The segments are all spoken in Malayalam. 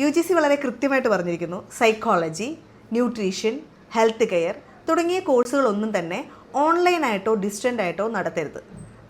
UGC വളരെ കൃത്യമായിട്ട് പറഞ്ഞിരിക്കുന്നു, സൈക്കോളജി, ന്യൂട്രീഷൻ, ഹെൽത്ത് കെയർ തുടങ്ങിയ കോഴ്സുകളൊന്നും തന്നെ ഓൺലൈനായിട്ടോ ഡിസ്റ്റൻ്റ് ആയിട്ടോ നടത്തരുത്.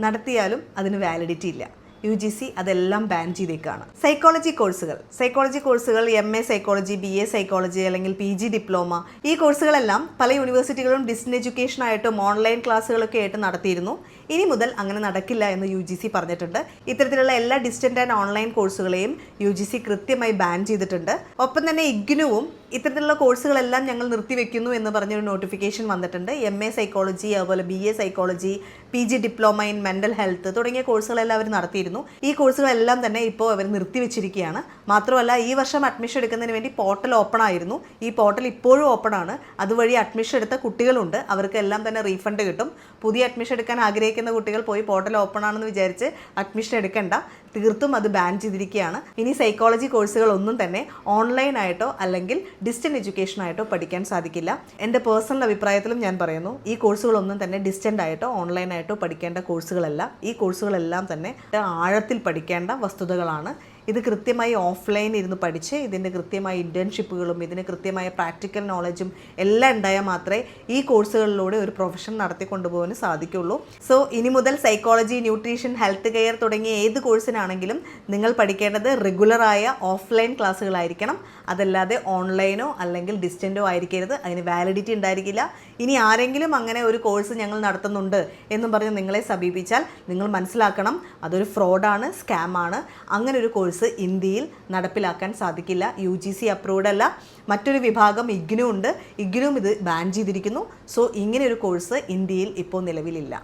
നടത്തിയാലും അതിന് വാലിഡിറ്റി ഇല്ല. UGC അതെല്ലാം ബാൻ ചെയ്തേക്കാണ്. സൈക്കോളജി കോഴ്സുകൾ MA സൈക്കോളജി, BA സൈക്കോളജി അല്ലെങ്കിൽ PG ഡിപ്ലോമ, ഈ കോഴ്സുകളെല്ലാം പല യൂണിവേഴ്സിറ്റികളും ഡിസ്റ്റൻസ് എഡ്യൂക്കേഷൻ ആയിട്ടും ഓൺലൈൻ ക്ലാസ്സുകളൊക്കെ ആയിട്ട് നടത്തിയിരുന്നു. ഇനി മുതൽ അങ്ങനെ നടക്കില്ല എന്ന് UGC പറഞ്ഞിട്ടുണ്ട്. ഇത്തരത്തിലുള്ള എല്ലാ ഡിസ്റ്റൻ്റ് ആൻഡ് ഓൺലൈൻ കോഴ്സുകളെയും UGC കൃത്യമായി ബാൻ ചെയ്തിട്ടുണ്ട്. ഒപ്പം തന്നെ ഇഗ്നുവും ഇത്തരത്തിലുള്ള കോഴ്സുകളെല്ലാം ഞങ്ങൾ നിർത്തിവെക്കുന്നു എന്ന് പറഞ്ഞൊരു നോട്ടിഫിക്കേഷൻ വന്നിട്ടുണ്ട്. MA സൈക്കോളജി, അതുപോലെ BA psychology, PG diploma in mental health തുടങ്ങിയ കോഴ്സുകളെല്ലാം അവർ നടത്തിയിരുന്നു. ഈ കോഴ്സുകളെല്ലാം തന്നെ ഇപ്പോൾ അവർ നിർത്തിവെച്ചിരിക്കുകയാണ്. മാത്രമല്ല, ഈ വർഷം അഡ്മിഷൻ എടുക്കുന്നതിന് വേണ്ടി പോർട്ടൽ ഓപ്പൺ ആയിരുന്നു. ഈ പോർട്ടൽ ഇപ്പോഴും ഓപ്പൺ ആണ്. അതുവഴി അഡ്മിഷൻ എടുത്ത കുട്ടികളുണ്ട്, അവർക്കെല്ലാം തന്നെ റീഫണ്ട് കിട്ടും. പുതിയ അഡ്മിഷൻ എടുക്കാൻ ആഗ്രഹിക്കുന്ന കുട്ടികൾ പോയി പോർട്ടൽ ഓപ്പൺ ആണെന്ന് വിചാരിച്ച് അഡ്മിഷൻ എടുക്കണ്ട, തീർത്തും അത് ബാൻ ചെയ്തിരിക്കുകയാണ്. ഇനി സൈക്കോളജി കോഴ്സുകളൊന്നും തന്നെ ഓൺലൈനായിട്ടോ അല്ലെങ്കിൽ ഡിസ്റ്റൻറ്റ് എഡ്യൂക്കേഷനായിട്ടോ പഠിക്കാൻ സാധിക്കില്ല. എൻ്റെ പേഴ്സണൽ അഭിപ്രായത്തിലും ഞാൻ പറയുന്നു, ഈ കോഴ്സുകളൊന്നും തന്നെ ഡിസ്റ്റൻ്റ് ആയിട്ടോ ഓൺലൈനായിട്ടോ പഠിക്കേണ്ട കോഴ്സുകളല്ല. ഈ കോഴ്സുകളെല്ലാം തന്നെ ആഴത്തിൽ പഠിക്കേണ്ട വസ്തുതകളാണ്. ഇത് കൃത്യമായി ഓഫ്ലൈൻ ഇരുന്ന് പഠിച്ച് ഇതിൻ്റെ കൃത്യമായ ഇൻറ്റേൺഷിപ്പുകളും ഇതിന് കൃത്യമായ പ്രാക്ടിക്കൽ നോളജും എല്ലാം ഉണ്ടായാൽ മാത്രമേ ഈ കോഴ്സുകളിലൂടെ ഒരു പ്രൊഫഷൻ നടത്തിക്കൊണ്ടുപോകാൻ സാധിക്കുള്ളൂ. സോ ഇനി മുതൽ സൈക്കോളജി, ന്യൂട്രീഷൻ, ഹെൽത്ത് കെയർ തുടങ്ങിയ ഏത് കോഴ്സിനാണെങ്കിലും നിങ്ങൾ പഠിക്കേണ്ടത് റെഗുലറായ ഓഫ്ലൈൻ ക്ലാസ്സുകളായിരിക്കണം. അതല്ലാതെ ഓൺലൈനോ അല്ലെങ്കിൽ ഡിസ്റ്റൻറ്റോ ആയിരിക്കരുത്. അതിന് വാലിഡിറ്റി ഉണ്ടായിരിക്കില്ല. ഇനി ആരെങ്കിലും അങ്ങനെ ഒരു കോഴ്സ് ഞങ്ങൾ നടത്തുന്നുണ്ട് എന്നും പറഞ്ഞ് നിങ്ങളെ സമീപിച്ചാൽ നിങ്ങൾ മനസ്സിലാക്കണം, അതൊരു ഫ്രോഡാണ്, സ്കാമാണ്. അങ്ങനെ ഒരു കോഴ്സ് ഇന്ത്യയിൽ നടപ്പിലാക്കാൻ സാധിക്കില്ല. UGC അപ്രൂവ്ഡ് അല്ല. മറ്റൊരു വിഭാഗം ഇഗ്നു ഉണ്ട്, ഇഗ്നുവും ഇത് ബാൻ ചെയ്തിരിക്കുന്നു. സോ ഇങ്ങനെ ഒരു കോഴ്സ് ഇന്ത്യയിൽ ഇപ്പോൾ നിലവിലില്ല.